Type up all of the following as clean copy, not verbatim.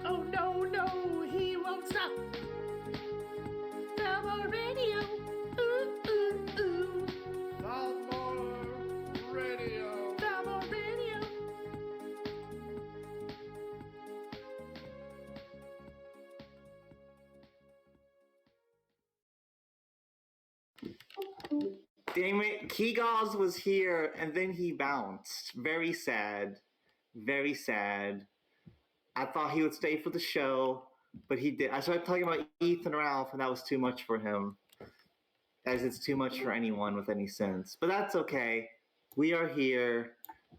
Oh no, no, he won't stop. Thalmor Radio. Ooh, ooh, ooh. Thalmor Radio. Thalmor Radio. Damn it, Keegals was here and then he bounced. Very sad. Very sad. I thought he would stay for the show, but he did. I started talking about Ethan Ralph, and that was too much for him. As it's too much for anyone with any sense. But that's okay. We are here,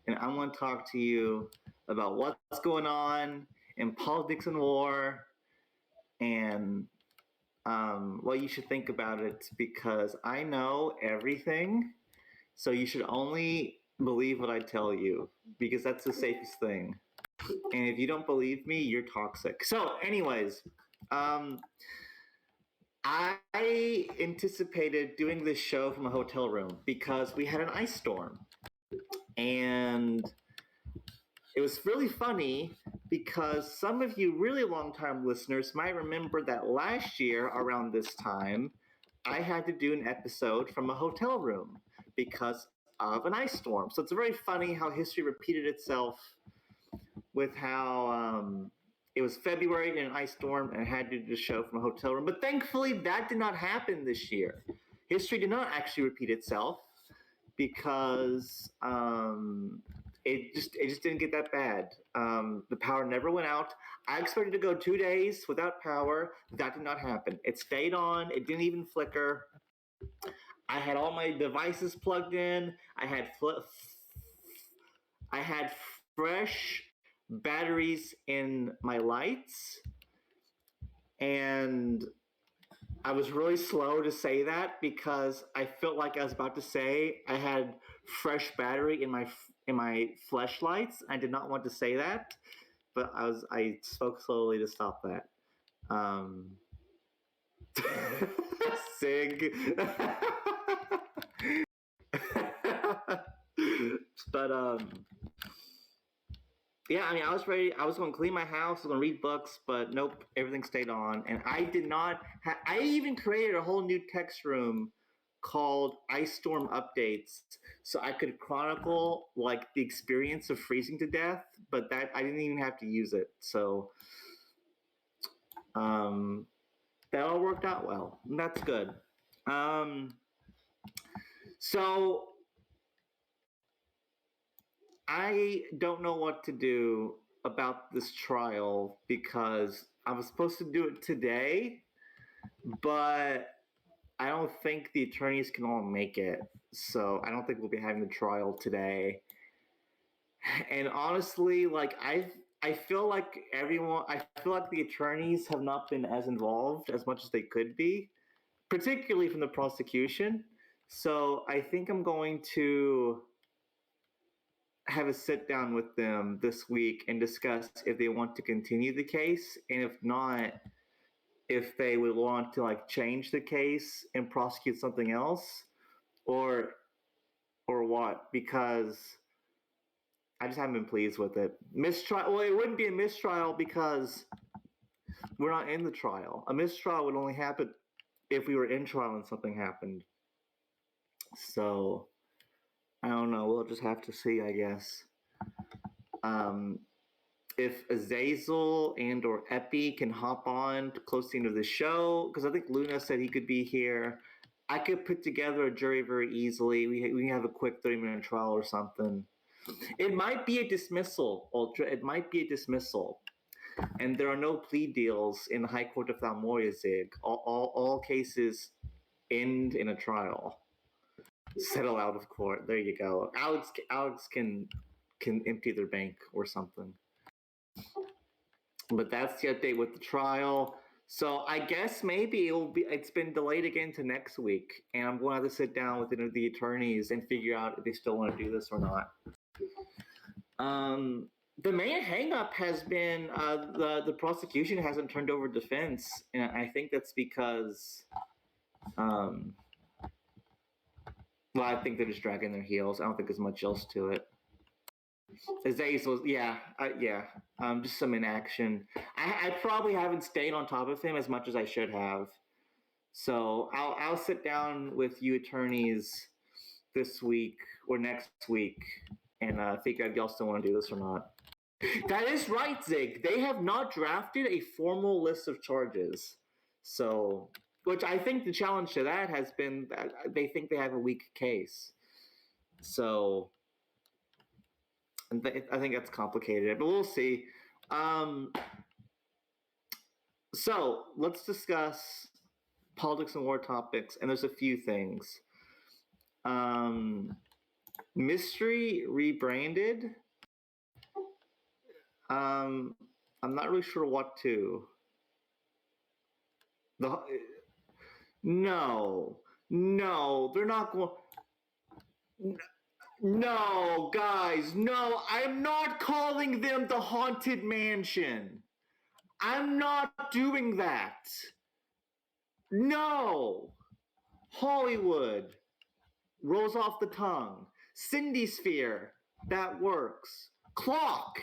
and I want to talk to you about what's going on in politics and war, and what you should think about it, because I know everything, so you should only believe what I tell you, because that's the safest thing. And if you don't believe me, you're toxic. So, anyways, I anticipated doing this show from a hotel room because we had an ice storm. And it was really funny because some of you really long-time listeners might remember that last year around this time, I had to do an episode from a hotel room because of an ice storm. So it's very funny how history repeated itself with how it was February in an ice storm and I had to do the show from a hotel room. But thankfully, that did not happen this year. History did not actually repeat itself because it just didn't get that bad. The power never went out. I expected to go 2 days without power. That did not happen. It stayed on. It didn't even flicker. I had all my devices plugged in. I had fresh batteries in my lights, and I was really slow to say that because I felt like I was about to say I had fresh battery in my flashlights. I did not want to say that, but I spoke slowly to stop that. Sig. But yeah, I mean, I was ready. I was going to clean my house. I was going to read books, but nope, everything stayed on. And I did not. I even created a whole new text room called Ice Storm Updates, so I could chronicle like the experience of freezing to death. But that I didn't even have to use it. So that all worked out well. And that's good. So I don't know what to do about this trial because I was supposed to do it today, but I don't think the attorneys can all make it. So I don't think we'll be having the trial today. And honestly, like I feel like the attorneys have not been as involved as much as they could be, particularly from the prosecution. So I think I'm going to have a sit down with them this week and discuss if they want to continue the case, and if not, if they would want to like change the case and prosecute something else, or what, because I just haven't been pleased with it. Mistrial, well, it wouldn't be a mistrial because we're not in the trial. A mistrial would only happen if we were in trial and something happened. So I don't know. We'll just have to see, I guess. If Azazel and or Epi can hop on close to the end of the show, because I think Luna said he could be here. I could put together a jury very easily. We can have a quick 30-minute trial or something. It might be a dismissal, Ultra. It might be a dismissal. And there are no plea deals in the High Court of Thalmor, Zig. All cases end in a trial. Settle out of court. There you go. Alex can empty their bank or something. But that's the update with the trial. So I guess maybe it's been delayed again to next week, and I'm going to have to sit down with the attorneys and figure out if they still want to do this or not. The main hang-up has been the prosecution hasn't turned over defense, and I think that's because well, I think they're just dragging their heels. I don't think there's much else to it. Azazel, yeah, yeah. Just some inaction. I probably haven't stayed on top of him as much as I should have. So I'll sit down with you attorneys this week or next week and figure out if y'all still want to do this or not. That is right, Zig. They have not drafted a formal list of charges. So, which I think the challenge to that has been that they think they have a weak case. So, I think that's complicated, but we'll see. Um, so, let's discuss politics and war topics, and there's a few things. Um, Mystery rebranded. Um, I'm not really sure what to. The no, no, they're not going. No, guys, no, I'm not calling them the Haunted Mansion. I'm not doing that. No, Hollywood rolls off the tongue. Cindy Sphere, that works. Clock,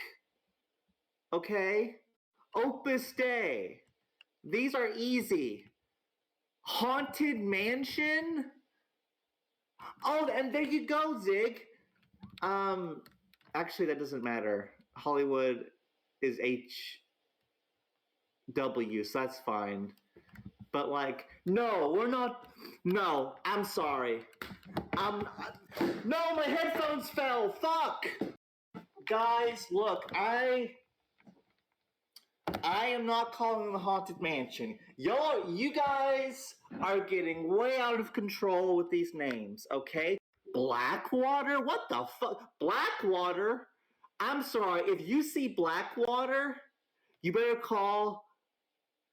okay. Opus Day, these are easy. Haunted Mansion. Oh, and there you go, Zig. Actually, that doesn't matter. Hollywood is HW, so that's fine. But like, no, we're not. No, I'm sorry. No, my headphones fell. Fuck, guys. Look, I am not calling the Haunted Mansion. You guys are getting way out of control with these names, okay? Blackwater? What the fuck? Blackwater? I'm sorry, if you see Blackwater, you better call,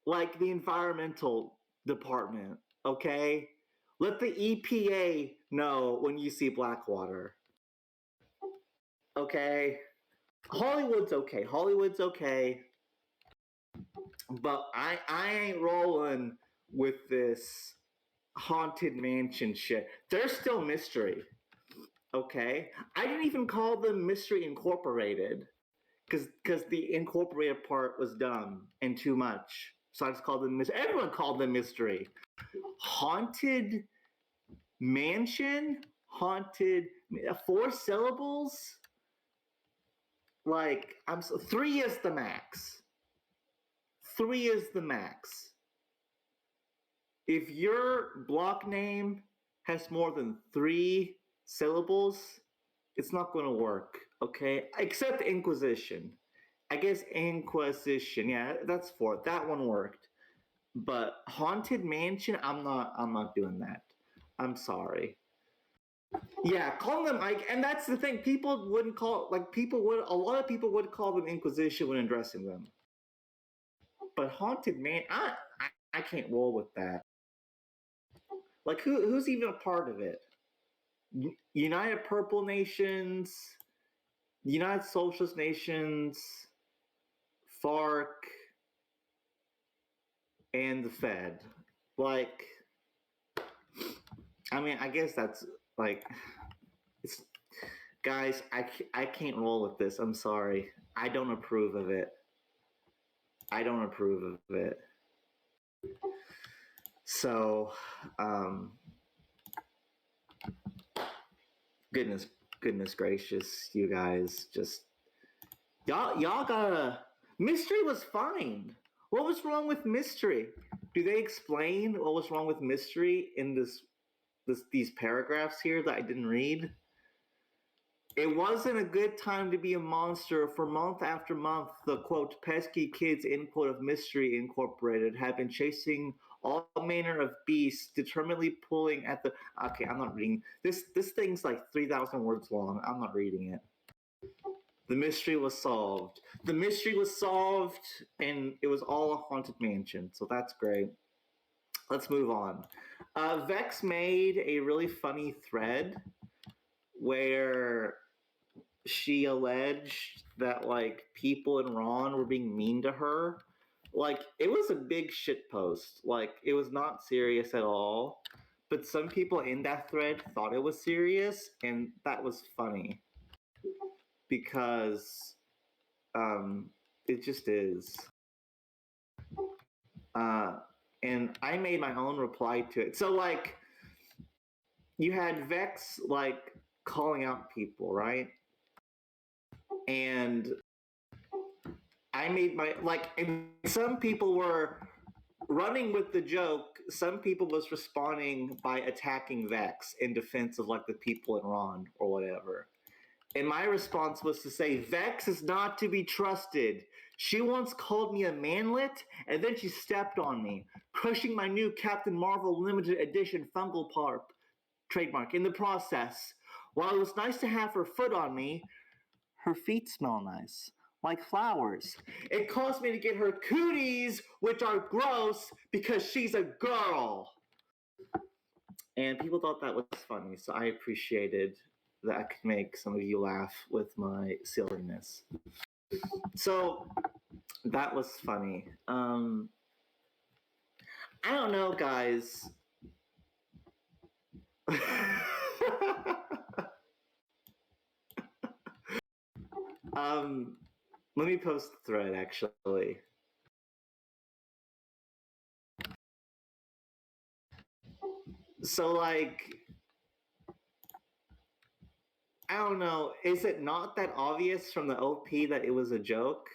like, the environmental department, okay? Let the EPA know when you see Blackwater. Okay? Hollywood's okay. Hollywood's okay. But I ain't rolling with this Haunted Mansion shit. They're still mystery. Okay? I didn't even call them Mystery Incorporated because the incorporated part was dumb and too much. So I just called them mystery. Everyone called them mystery. Haunted Mansion? Haunted 4 syllables? Like I'm so 3 is the max. 3 is the max. If your block name has more than 3 syllables, it's not going to work, okay? Except Inquisition. I guess Inquisition, yeah, that's 4. That one worked. But Haunted Mansion, I'm not doing that. I'm sorry. Yeah, calling them like, and that's the thing. People wouldn't call like people would. A lot of people would call them Inquisition when addressing them. But Haunted Man, I can't roll with that. Like who's even a part of it? United Purple Nations, United Socialist Nations, FARC, and the Fed. Like, I mean, I guess that's like, it's guys. I can't roll with this. I'm sorry. I don't approve of it. I don't approve of it. So, goodness gracious, you guys, just y'all gotta. Mystery was fine. What was wrong with Mystery? Do they explain what was wrong with Mystery in these paragraphs here that I didn't read? It wasn't a good time to be a monster. For month after month, the quote pesky kids end quote of Mystery Incorporated have been chasing all manner of beasts, determinedly pulling at the. Okay, I'm not reading this. This thing's like 3,000 words long. I'm not reading it. The mystery was solved. The mystery was solved, and it was all a haunted mansion. So that's great. Let's move on. Vex made a really funny thread where she alleged that like people in Ron were being mean to her. Like it was a big shit post. Like it was not serious at all. But some people in that thread thought it was serious, and that was funny. because it just is. Uh, and I made my own reply to it. So like you had Vex like calling out people, right? And I made my like, and some people were running with the joke. Some people was responding by attacking Vex in defense of like the people in Ron or whatever. And my response was to say, Vex is not to be trusted. She once called me a manlet, and then she stepped on me, crushing my new Captain Marvel limited edition fungal parp trademark in the process. While it was nice to have her foot on me, her feet smell nice, like flowers. It caused me to get her cooties, which are gross, because she's a girl. And people thought that was funny, so I appreciated that I could make some of you laugh with my silliness. So that was funny. I don't know, guys. um, Let me post the thread actually. So like, I don't know. Is it not that obvious from the OP that it was a joke?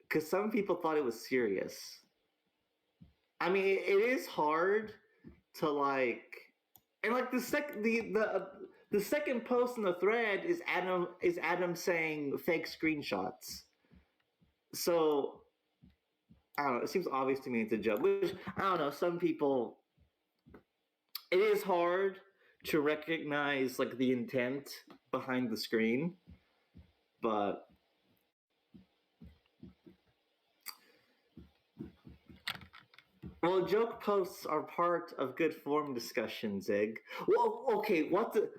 Because some people thought it was serious. I mean, it is hard to like, and like the second post in the thread is Adam saying fake screenshots. So I don't know. It seems obvious to me it's a joke. Which I don't know. Some people, it is hard to recognize like the intent behind the screen, but well, joke posts are part of good form discussion, Zig. Well, okay, what the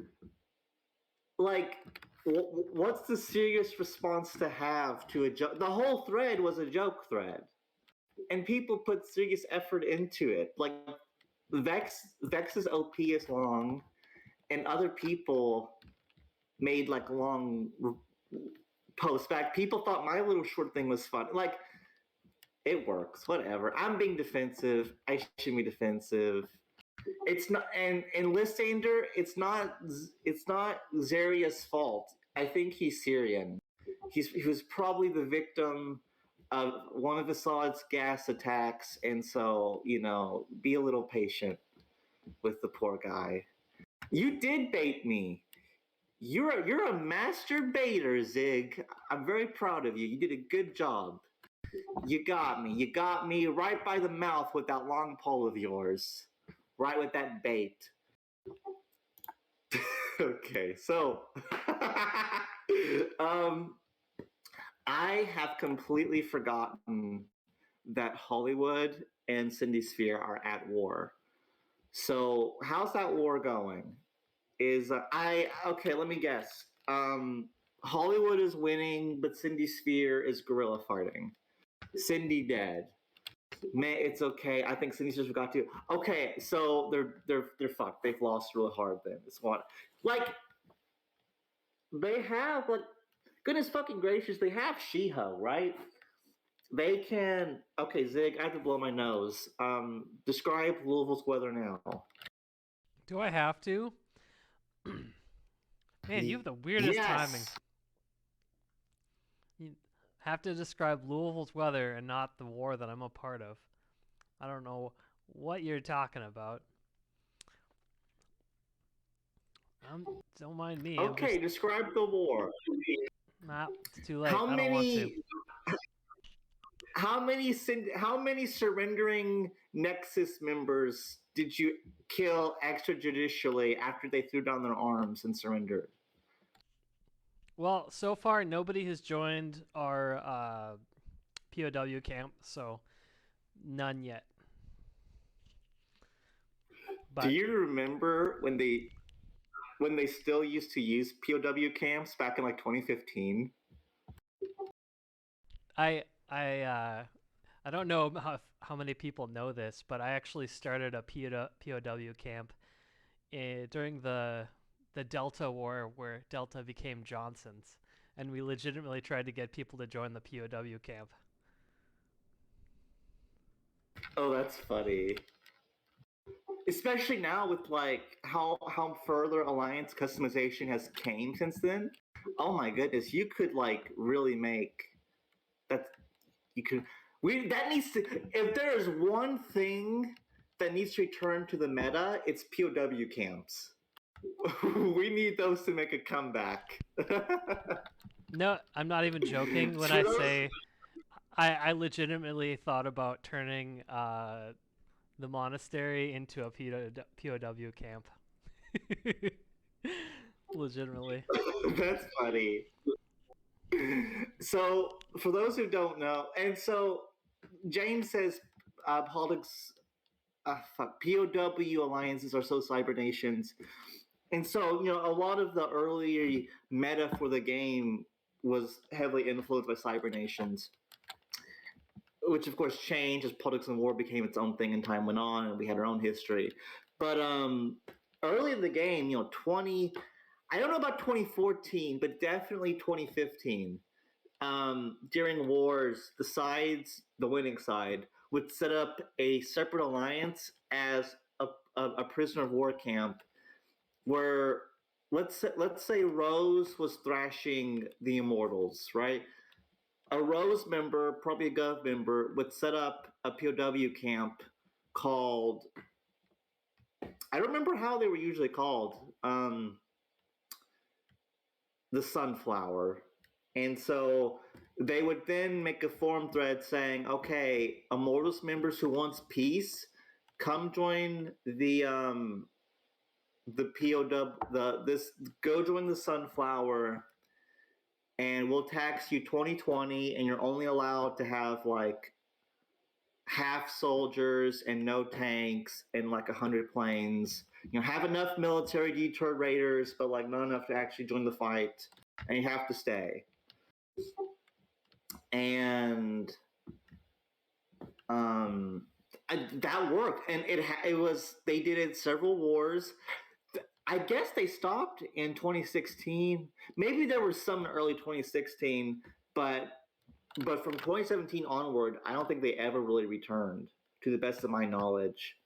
like? What's the serious response to have to a joke? The whole thread was a joke thread, and people put serious effort into it. Like Vex's OP is long, and other people made like long posts back. People thought my little short thing was fun. Like it works, whatever. I'm being defensive. I should be defensive. It's not, and Lysander, it's not Zaria's fault. I think he's Syrian. He was probably the victim of one of Assad's gas attacks, and so be a little patient with the poor guy. You did bait me. You're a master baiter, Zig. I'm very proud of you. You did a good job. You got me. You got me right by the mouth with that long pole of yours. Right with that bait. Okay, so I have completely forgotten that Hollywood and Cindy Sphere are at war. So how's that war going? Is I okay? Let me guess. Hollywood is winning, but Cindy Sphere is guerrilla fighting. Cindy dead. Man, it's okay. I think Cindy just forgot to. Okay, so they're fucked. They've lost really hard. Then it's what like they have like goodness fucking gracious. They have Shiho, right? They can. Okay, Zig. I have to blow my nose. Describe Louisville's weather now. Do I have to? Man, you have the weirdest timing. Yes. You have to describe Louisville's weather and not the war that I'm a part of. I don't know what you're talking about. Don't mind me. Okay, describe the war. Nah, it's too late. How I don't want to. many? How many surrendering Nexus members did you kill extrajudicially after they threw down their arms and surrendered? Well, so far nobody has joined our POW camp, so none yet. But do you remember when they still used to use POW camps back in like 2015? I don't know how many people know this, but I actually started a POW camp during the the Delta War, where Delta became Johnson's, and we legitimately tried to get people to join the POW camp. Oh, that's funny. Especially now with like how further alliance customization has came since then. Oh my goodness, you could like really make that. You could we that needs to. If there is one thing that needs to return to the meta, it's POW camps. We need those to make a comeback. No, I'm not even joking when For I those- say I legitimately thought about turning the monastery into a POW camp. Legitimately. That's funny. So, for those who don't know, and so James says politics, POW alliances are so cyber nations. And so, a lot of the early meta for the game was heavily influenced by cyber nations, which of course changed as politics and war became its own thing and time went on and we had our own history. But early in the game, 20, I don't know about 2014, but definitely 2015. During wars, the winning side, would set up a separate alliance as a prisoner of war camp, where let's say Rose was thrashing the Immortals, right? A Rose member, probably a Gov member, would set up a POW camp called, I don't remember how they were usually called, the Sunflower. And so they would then make a forum thread saying, okay, Immortals members who wants peace, come join the POW, go join the Sunflower, and we'll tax you 2020, and you're only allowed to have like half soldiers and no tanks and like 100 planes. Have enough military to deter raiders, but like not enough to actually join the fight, and you have to stay. And that worked, and it was they did it several wars. I guess they stopped in 2016. Maybe there was some in early 2016, but from 2017 onward, I don't think they ever really returned, to the best of my knowledge.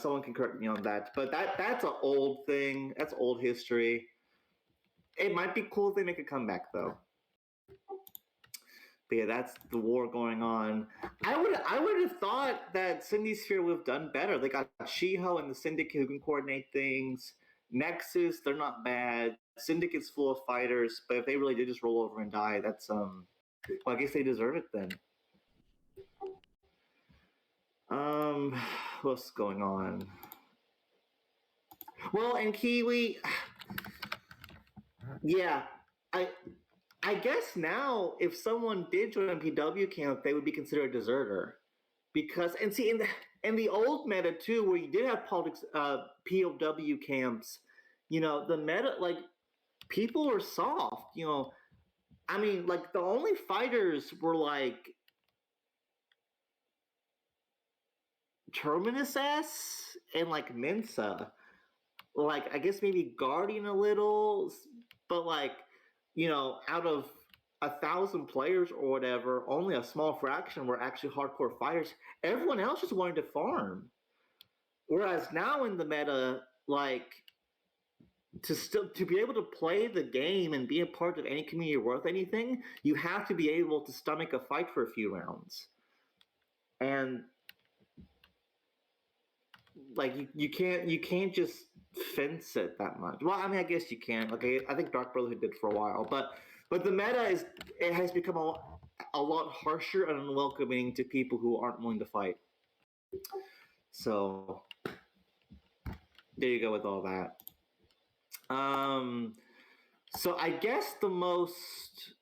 Someone can correct me on that, but that's an old thing. That's old history. It might be cool if they make a comeback, though. But yeah, that's the war going on. I would have thought that Cindy Sphere would have done better. They got Shiho and the Syndicate who can coordinate things. Nexus, they're not bad. Syndicate's full of fighters, but if they really did just roll over and die, that's well, I guess they deserve it then. What's going on? Well, and Kiwi, yeah, I guess now if someone did join PW camp, they would be considered a deserter, because and see in the old meta too, where you did have politics, POW camps, the meta, like, people were soft. I mean, like, the only fighters were like Terminus S and like Mensa. Like, I guess maybe Guardian a little, but like, out of 1,000 players or whatever, only a small fraction were actually hardcore fighters. Everyone else just wanted to farm. Whereas now in the meta, like, to be able to play the game and be a part of any community worth anything, you have to be able to stomach a fight for a few rounds. And like, you can't just fence it that much. Well, I mean, I guess you can. Like, I think Dark Brotherhood did for a while, but the meta has become a lot harsher and unwelcoming to people who aren't willing to fight. So there you go with all that. So I guess the most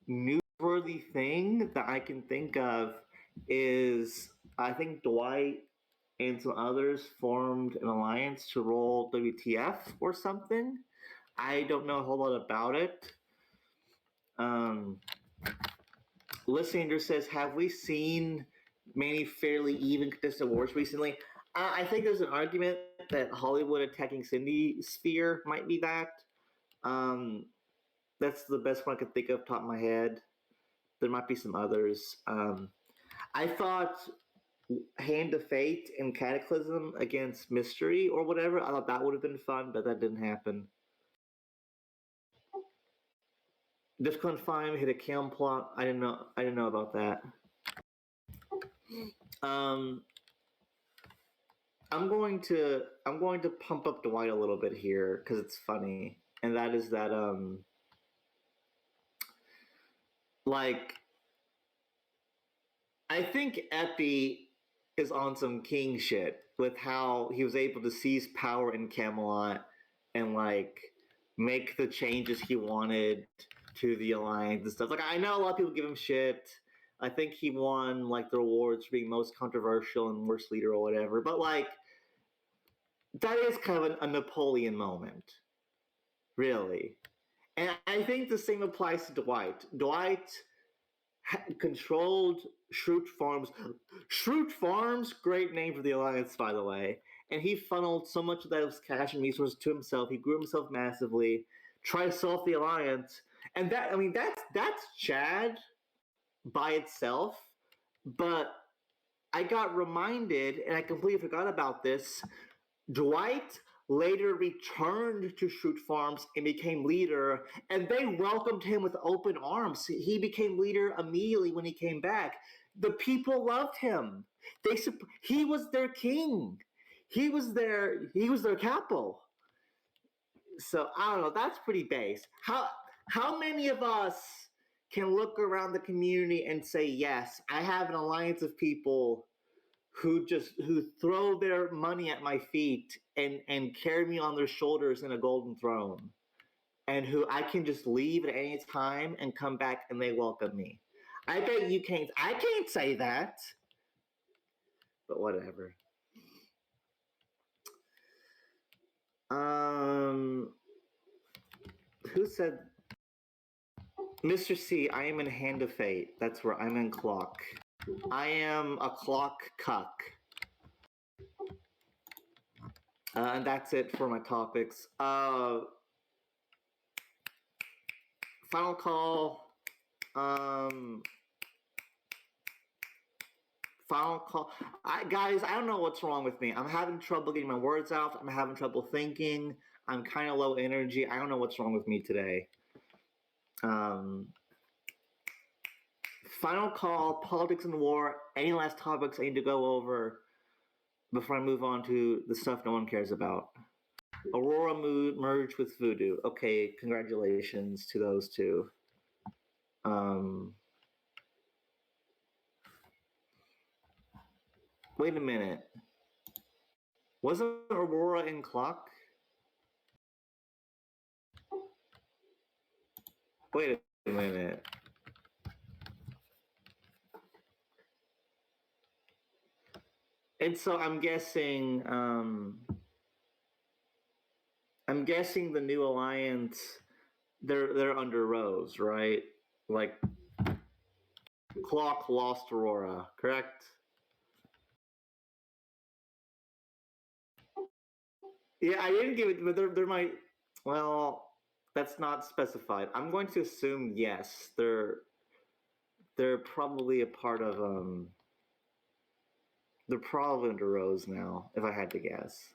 newsworthy thing that I can think of is, I think Dwight and some others formed an alliance to roll WTF or something. I don't know a whole lot about it. Listener says, have we seen many fairly even contested awards recently. I think there's an argument that Hollywood attacking Cindy Sphere might be that. Um, that's the best one I could think of top of my head. There might be some others. I thought Hand of Fate and Cataclysm against Mystery or whatever. I thought that would have been fun, but that didn't happen. Defcon 5 hit a cam plot. I didn't know about that. Um, I'm going to pump up Dwight a little bit here because it's funny, and that is that like I think Epi is on some king shit with how he was able to seize power in Camelot and like make the changes he wanted to the alliance and stuff. Like I know a lot of people give him shit. I think he won like the awards for being most controversial and worst leader or whatever. But like that is kind of a Napoleon moment, really. And I think the same applies to Dwight. Dwight controlled Schrute Farms. Schrute Farms, great name for the alliance, by the way. And he funneled so much of those cash and resources to himself. He grew himself massively, tried to solve the alliance, and that's Chad by itself. But I got reminded, and I completely forgot about this. Dwight later returned to Schrute Farms and became leader, and they welcomed him with open arms. He became leader immediately when he came back. The people loved him. He was their king. He was their capo. So I don't know. That's pretty base. How many of us can look around the community and say, yes, I have an alliance of people who throw their money at my feet and carry me on their shoulders in a golden throne, and who I can just leave at any time and come back and they welcome me. I bet you can't. I can't say that, but whatever. Who said? Mr. C, I am in Hand of Fate. That's where I'm in clock. I am a clock cuck. And that's it for my topics. Final call. Final call. Guys, I don't know what's wrong with me. I'm having trouble getting my words out. I'm having trouble thinking. I'm kind of low energy. I don't know what's wrong with me today. Final call. Politics and war. Any last topics I need to go over before I move on to the stuff no one cares about? Aurora merged with Voodoo. Okay, congratulations to those two. Wait a minute. Wasn't Aurora in clock? Wait a minute. And so I'm guessing the new alliance they're under Rose, right? Like Clock lost Aurora, correct? Yeah, I didn't give it, but there might. Well, that's not specified. I'm going to assume yes. They're probably a part of They're probably under Rose now, if I had to guess.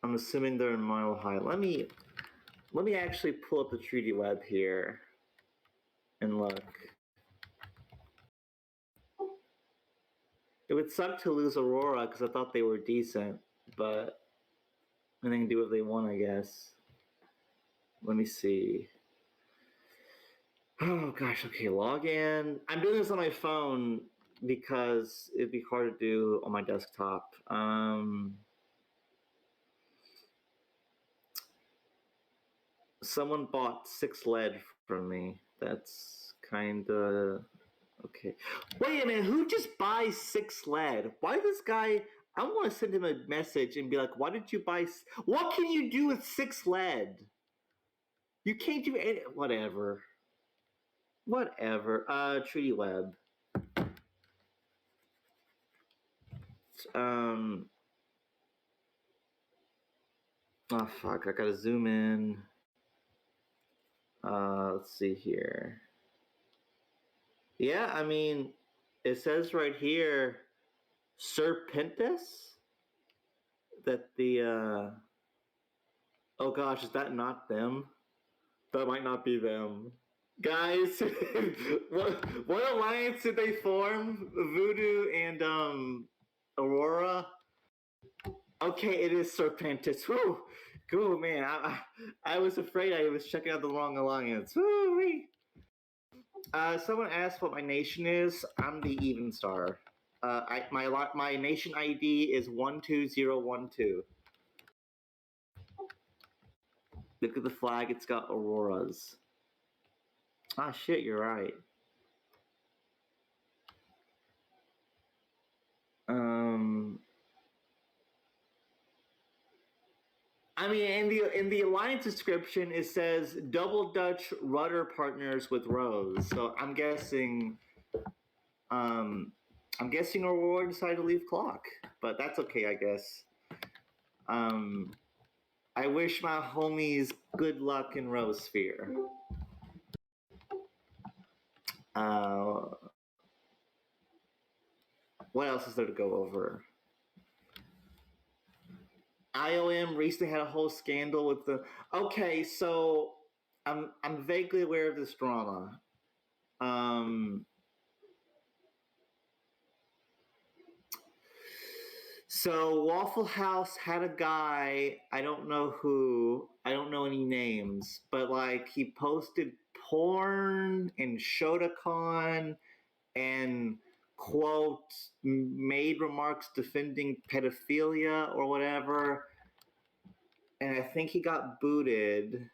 I'm assuming they're in Mile High. Let me actually pull up the treaty web here and look. It would suck to lose Aurora because I thought they were decent, but they can do what they want, I guess. Let me see. Oh gosh, okay, log in. I'm doing this on my phone because it'd be hard to do on my desktop. Someone bought 6 lead from me. That's kinda okay. Wait a minute, who just buys 6 lead? Why this guy? I want to send him a message and be like, "Why did you buy? What can you do with 6 lead?" You can't do any. Whatever. Whatever. Treaty Web. Um. Oh fuck! I gotta zoom in. Let's see here. Yeah, I mean, it says right here, Serpentis. That the oh gosh, is that not them? That might not be them. Guys, what alliance did they form? Voodoo and Aurora. Okay, it is Serpentis. Whew. Cool, man. I was afraid I was checking out the wrong alliance. Woo-wee. Someone asked what my nation is. I'm the Even Star. My nation ID is 12012. Look at the flag. It's got auroras. Ah, shit. You're right. I mean, in the alliance description, it says double Dutch rudder partners with Rose. So I'm guessing Aurora decided to leave Clock, but that's okay, I guess. I wish my homies good luck in Rose Sphere. What else is there to go over? IOM recently had a whole scandal with the. Okay, so I'm vaguely aware of this drama. So Waffle House had a guy, I don't know who, I don't know any names, but like he posted porn and Shotacon and quote made remarks defending pedophilia or whatever. And I think he got booted.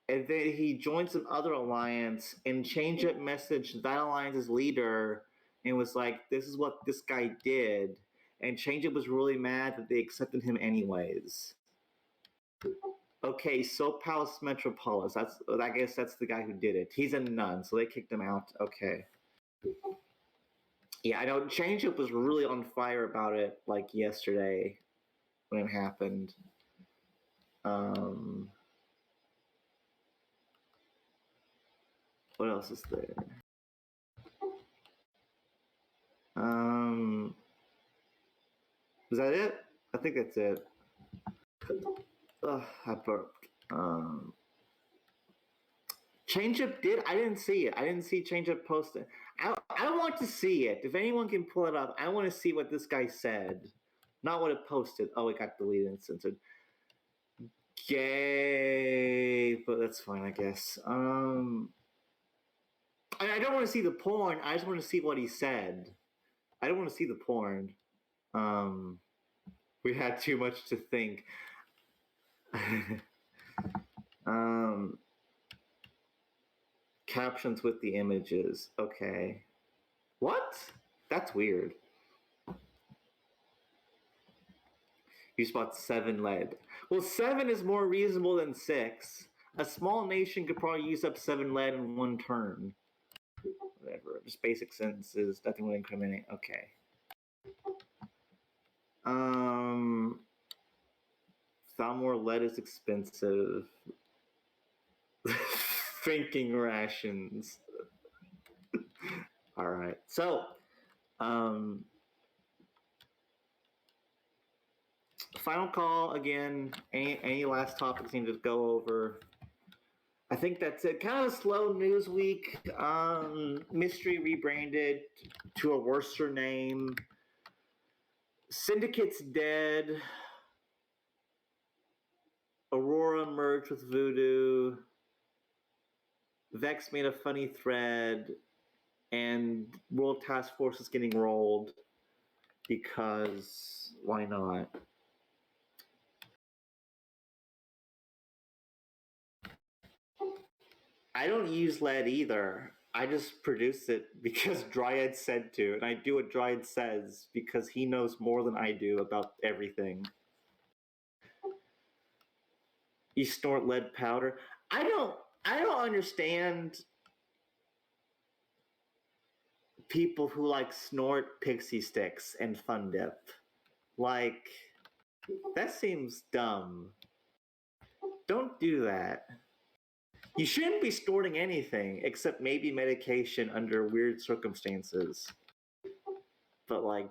And then he joined some other alliance and changed up message to that alliance's leader and was like, this is what this guy did. And Change Up was really mad that they accepted him anyways. Okay, Soap House Metropolis. I guess that's the guy who did it. He's a nun, so they kicked him out. Okay. Yeah, I know Change Up was really on fire about it like yesterday when it happened. What else is there? Is that it? I think that's it. Ugh, I burped. Change Up did? I didn't see it. I didn't see Change Up post it. I want to see it. If anyone can pull it up, I want to see what this guy said. Not what it posted. Oh, it got deleted and censored. Yay. But that's fine, I guess. I don't want to see the porn. I just want to see what he said. I don't want to see the porn. We had too much to think. Captions with the images. Okay. What? That's weird. You spot 7 lead. Well, 7 is more reasonable than 6. A small nation could probably use up 7 lead in one turn. Whatever. Just basic sentences. Nothing would incriminate. Okay. Thalmor lead is expensive. Drinking rations. All right. So, final call again. Any last topics you need to go over? I think that's it. Kind of a slow news week. Mystery rebranded to a worser name. Syndicate's dead. Aurora merged with Voodoo. Vex made a funny thread. And World Task Force is getting rolled. Because why not? I don't use lead either. I just produce it because Dryad said to, and I do what Dryad says because he knows more than I do about everything. You snort lead powder. I don't understand people who like snort pixie sticks and Fun Dip. Like, that seems dumb. Don't do that. You shouldn't be snorting anything except maybe medication under weird circumstances. But like,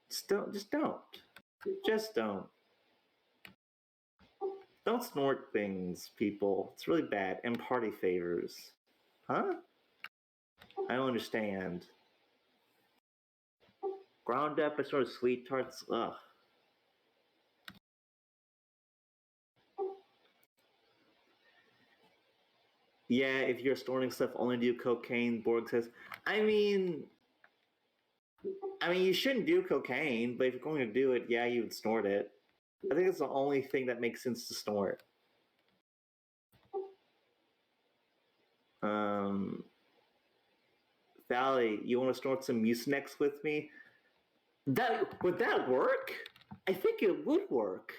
just don't. Just don't. Don't snort things, people. It's really bad. And party favors. Huh? I don't understand. Ground up and sort of sweet tarts. Ugh. Yeah, if you're snorting stuff, only do cocaine, Borg says. I mean, you shouldn't do cocaine, but if you're going to do it, yeah, you would snort it. I think it's the only thing that makes sense to snort. Valley, you want to snort some Mucinex with me? Would that work? I think it would work.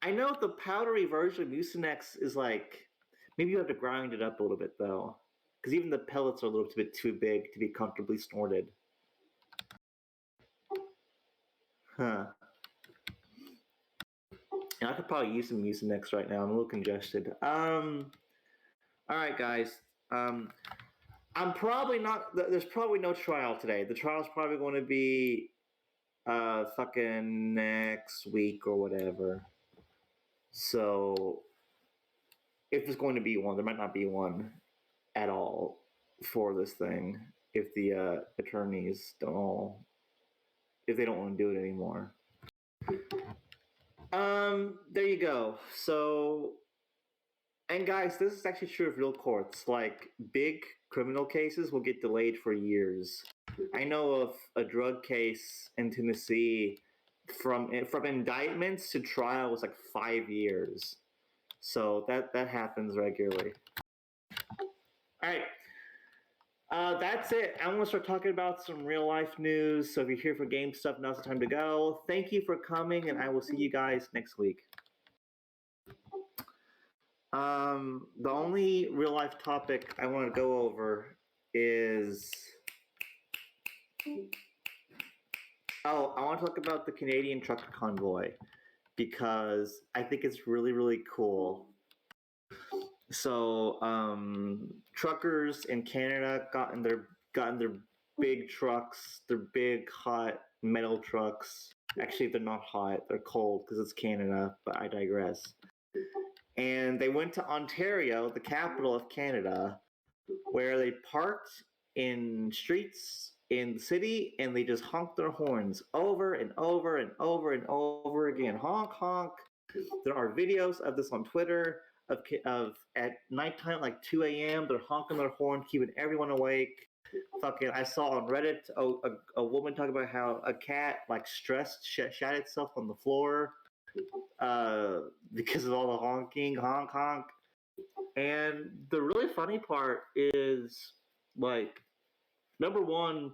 I know the powdery version of Mucinex is like, maybe you have to grind it up a little bit though, because even the pellets are a little bit too big to be comfortably snorted. Huh. And I could probably use some Mucinex right now. I'm a little congested. All right, guys. I'm probably not. There's probably no trial today. The trial's probably going to be, fucking next week or whatever. So, if there's going to be one, there might not be one at all for this thing if the attorneys if they don't want to do it anymore. There you go. So, and guys, this is actually true of real courts. Like, big criminal cases will get delayed for years. I know of a drug case in Tennessee from indictments to trial was like 5 years. So that happens regularly. All right. That's it. I want to start talking about some real life news. So if you're here for game stuff, now's the time to go. Thank you for coming, and I will see you guys next week. The only real life topic I want to go over is. Oh, I want to talk about the Canadian trucker convoy because I think it's really, really cool. So, truckers in Canada got in their big trucks, their big hot metal trucks. Actually, they're not hot; they're cold because it's Canada. But I digress. And they went to Ontario, the capital of Canada, where they parked in streets in the city and they just honked their horns over and over and over and over again. Honk, honk. There are videos of this on Twitter of at nighttime, like 2 a.m., they're honking their horn, keeping everyone awake. Fucking, I saw on Reddit a woman talk about how a cat, like, stressed, shat itself on the floor because of all the honking, honk, honk. And the really funny part is, like, number one,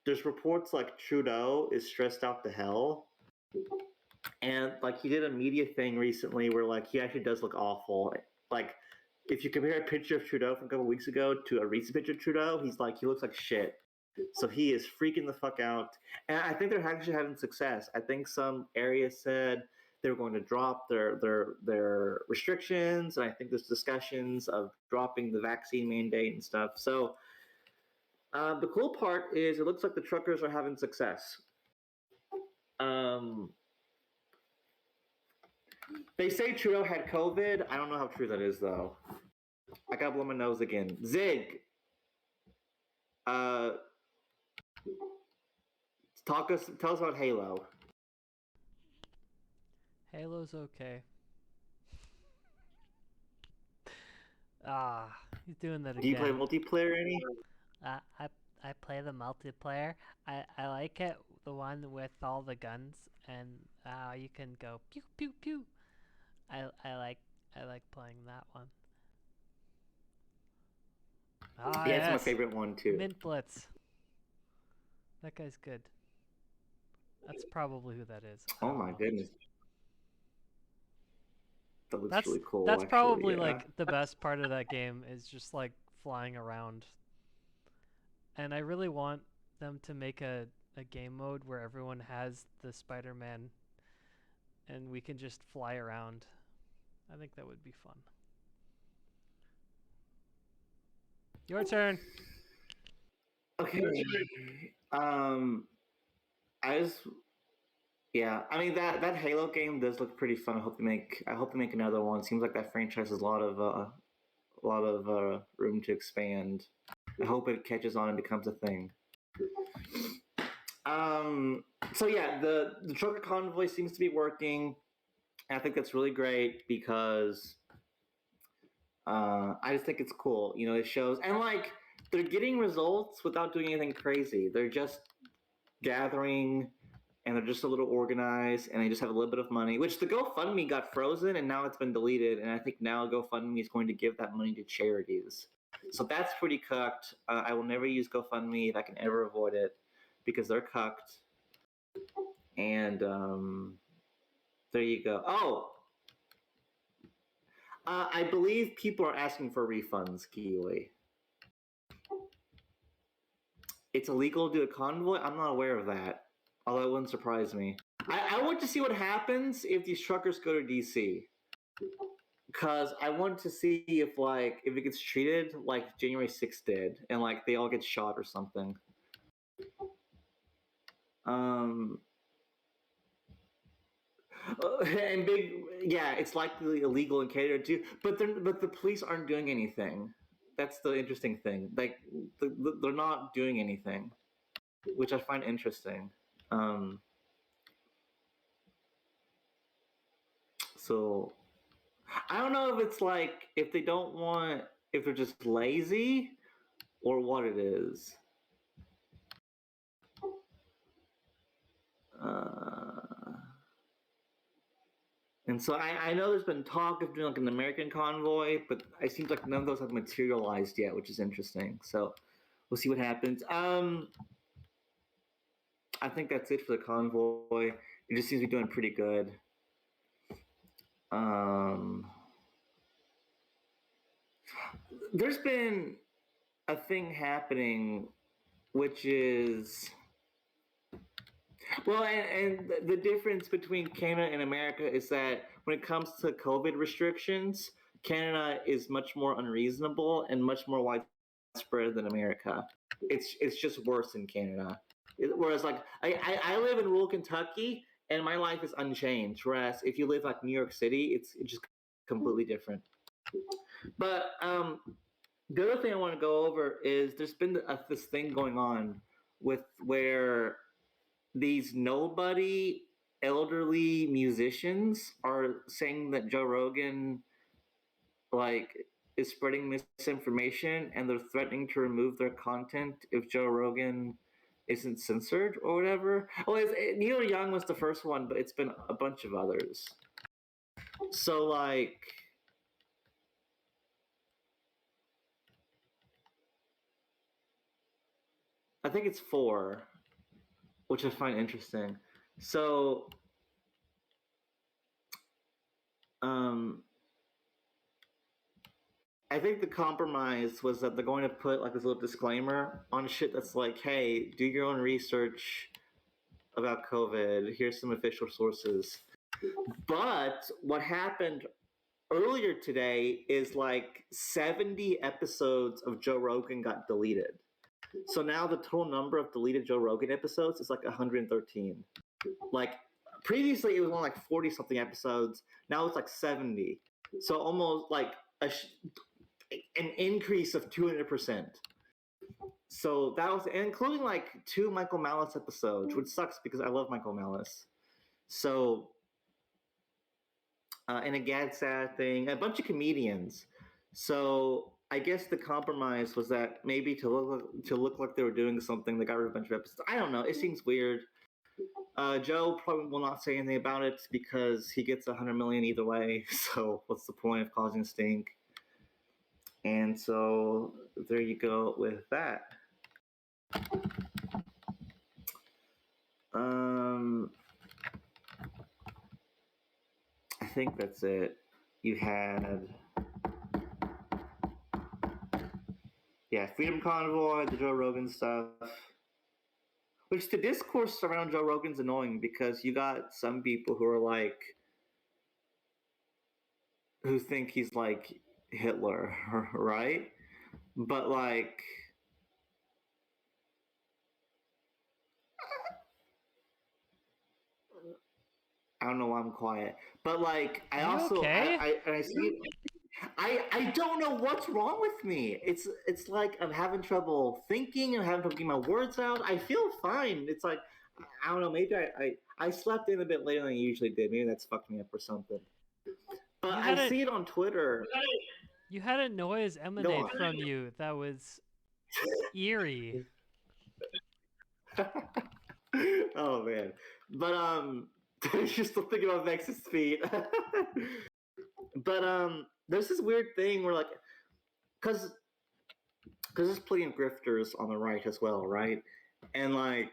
there's reports like Trudeau is stressed out to hell. And like he did a media thing recently where like he actually does look awful. Like if you compare a picture of Trudeau from a couple weeks ago to a recent picture of Trudeau, he looks like shit. So he is freaking the fuck out. And I think they're actually having success. I think some areas said they were going to drop their restrictions, and I think there's discussions of dropping the vaccine mandate and stuff. So the cool part is it looks like the truckers are having success. They say Trudeau had COVID. I don't know how true that is, though. I gotta blow my nose again. Zig, tell us about Halo. Halo's okay. He's doing that again. Do you play multiplayer any? I play the multiplayer. I like it, the one with all the guns, and you can go pew pew pew. I like playing that one. Yeah, yes. it's my favorite one too. Mint Blitz. That guy's good. That's probably who that is. Oh my goodness. That looks That's really cool. that's Actually, probably yeah. like the best part of that game is just like flying around. And I really want them to make a game mode where everyone has the Spider-Man and we can just fly around. I think that would be fun. Your turn. Okay. I just yeah. I mean that Halo game does look pretty fun. I hope they make another one. Seems like that franchise has a lot of room to expand. I hope it catches on and becomes a thing. Um. So yeah, the trucker convoy seems to be working. And I think that's really great because I just think it's cool. You know, it shows and like they're getting results without doing anything crazy. They're just gathering and they're just a little organized and they just have a little bit of money, which the GoFundMe got frozen and now it's been deleted. And I think now GoFundMe is going to give that money to charities. So that's pretty cucked. I will never use GoFundMe if I can ever avoid it because they're cucked. And there you go. Oh, I believe people are asking for refunds, Keely. It's illegal to do a convoy? I'm not aware of that. Although it wouldn't surprise me. I want to see what happens if these truckers go to DC. Because I want to see if it gets treated like January 6th did and like they all get shot or something. And it's likely illegal in Canada too. But the police aren't doing anything. That's the interesting thing. Like they're not doing anything, which I find interesting. So I don't know if it's like if they don't want if they're just lazy or what it is. And so I know there's been talk of doing like an American convoy, but it seems like none of those have materialized yet, which is interesting. So we'll see what happens. I think that's it for the convoy. It just seems to be doing pretty good. There's been a thing happening, which is well, and the difference between Canada and America is that when it comes to COVID restrictions, Canada is much more unreasonable and much more widespread than America. It's just worse in Canada. Whereas, like, I live in rural Kentucky and my life is unchanged. Whereas, if you live like New York City, it's just completely different. But the other thing I want to go over is there's been this thing going on with where these nobody elderly musicians are saying that Joe Rogan like is spreading misinformation and they're threatening to remove their content if Joe Rogan isn't censored or whatever. Neil Young was the first one, but it's been a bunch of others. So like I think it's 4, which I find interesting. So I think the compromise was that they're going to put like this little disclaimer on shit that's like, hey, do your own research about COVID. Here's some official sources. But what happened earlier today is like 70 episodes of Joe Rogan got deleted. So now the total number of deleted Joe Rogan episodes is like 113. Like previously it was only like 40 something episodes. Now it's like 70. So almost like an increase of 200%. So that was including like 2 Michael Malice episodes, which sucks because I love Michael Malice. So and a Gad Sad thing, a bunch of comedians. So I guess the compromise was that maybe to look like they were doing something, they got rid of a bunch of episodes. I don't know. It seems weird. Joe probably will not say anything about it because he gets 100 million either way. So what's the point of causing a stink? And so there you go with that. I think that's it. you had Freedom Convoy, the Joe Rogan stuff. Which the discourse around Joe Rogan's annoying because you got some people who are like, who think he's like Hitler, right? But like, I don't know why I'm quiet. But like, I You also okay? I see. I don't know what's wrong with me. It's like I'm having trouble thinking. I'm having trouble getting my words out. I feel fine. It's like I don't know. Maybe I slept in a bit later than I usually did. Maybe that's fucked me up or something. But You I had a see it on Twitter. you had a noise Go emanate on. from you that was eerie. Oh man. But you're still thinking about Vex's feet. But there's this weird thing where like, cause there's plenty of grifters on the right as well, right? And like,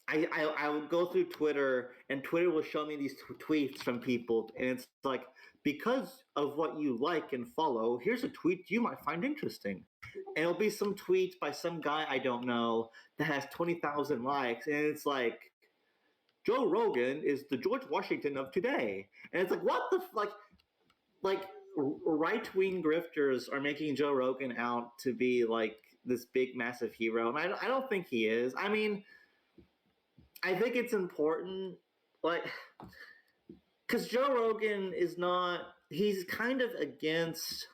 I would go through Twitter, and Twitter will show me these tweets from people, and it's like, because of what you like and follow, here's a tweet you might find interesting. And it'll be some tweet by some guy I don't know that has 20,000 likes, and it's like, Joe Rogan is the George Washington of today. And it's like, what the like right wing grifters are making Joe Rogan out to be like this big massive hero, and I don't think he is. I mean, I think it's important, like, because Joe Rogan is not. He's kind of against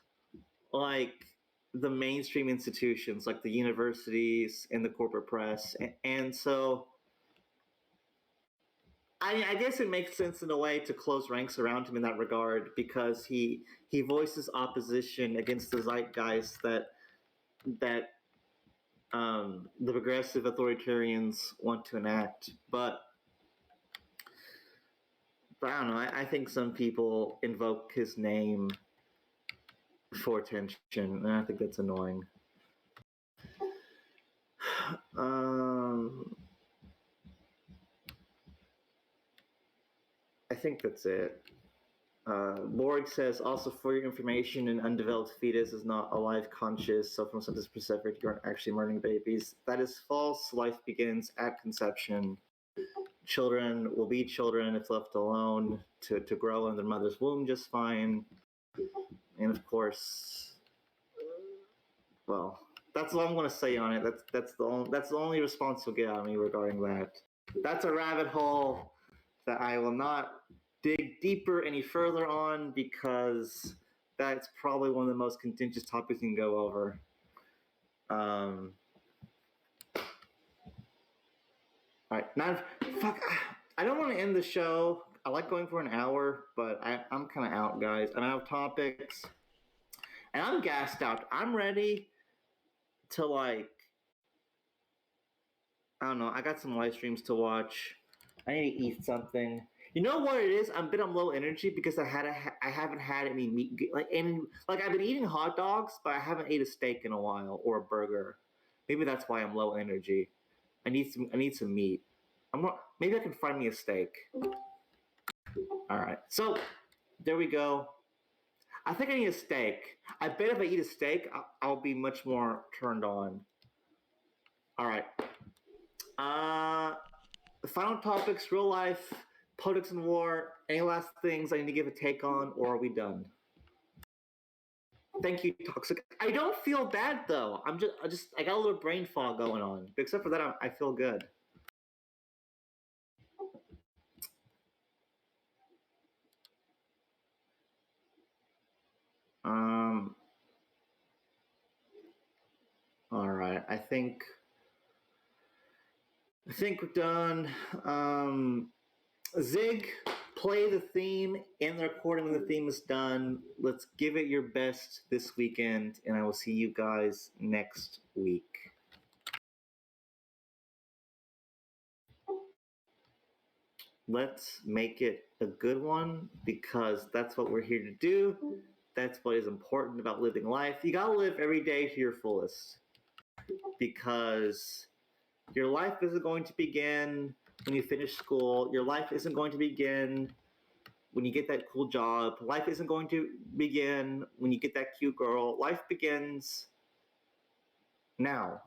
like the mainstream institutions, like the universities and the corporate press, and so. I guess it makes sense in a way to close ranks around him in that regard because he voices opposition against the zeitgeist that the progressive authoritarians want to enact. But I don't know. I think some people invoke his name for attention, and I think that's annoying. I think that's it. Borg says, also for your information, an undeveloped fetus is not alive conscious, so from something specific, you aren't actually murdering babies. That is false. Life begins at conception. Children will be children if left alone to grow in their mother's womb just fine. And of course, well, that's all I'm going to say on it. That's the only response you'll get out of me regarding that. That's a rabbit hole that I will not dig deeper any further on because that's probably one of the most contentious topics you can go over. All right, now, fuck, I don't want to end the show. I like going for an hour, but I'm kind of out, guys. I'm out of topics, and I'm gassed out. I'm ready to like, I don't know. I got some live streams to watch. I need to eat something. You know what it is? I'm a bit on low energy because I haven't had any meat. Like I've been eating hot dogs, but I haven't ate a steak in a while or a burger. Maybe that's why I'm low energy. I need some meat. Maybe I can find me a steak. All right. So there we go. I think I need a steak. I bet if I eat a steak, I'll be much more turned on. All right. Final topics, real life, politics and war. Any last things I need to give a take on, or are we done? Thank you, Toxic. I don't feel bad though. I got a little brain fog going on. But except for that, I feel good. All right. I think we're done. Zig, play the theme in the recording when the theme is done. Let's give it your best this weekend, and I will see you guys next week. Let's make it a good one because that's what we're here to do. That's what is important about living life. You gotta live every day to your fullest because your life isn't going to begin when you finish school. Your life isn't going to begin when you get that cool job. Life isn't going to begin when you get that cute girl. Life begins now.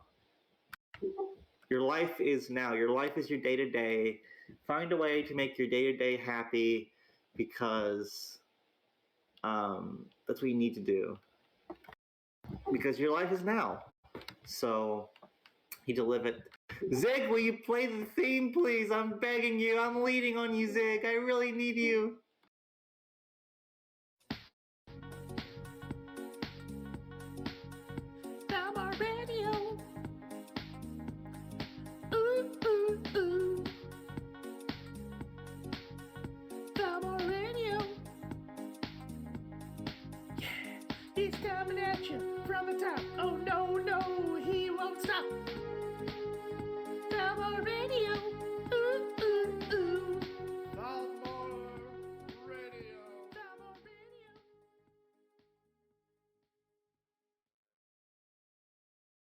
Your life is now. Your life is your day to day. Find a way to make your day to day happy because that's what you need to do. Because your life is now. So you need to live it. Zig, will you play the theme, please? I'm begging you. I'm leaning on you, Zig. I really need you.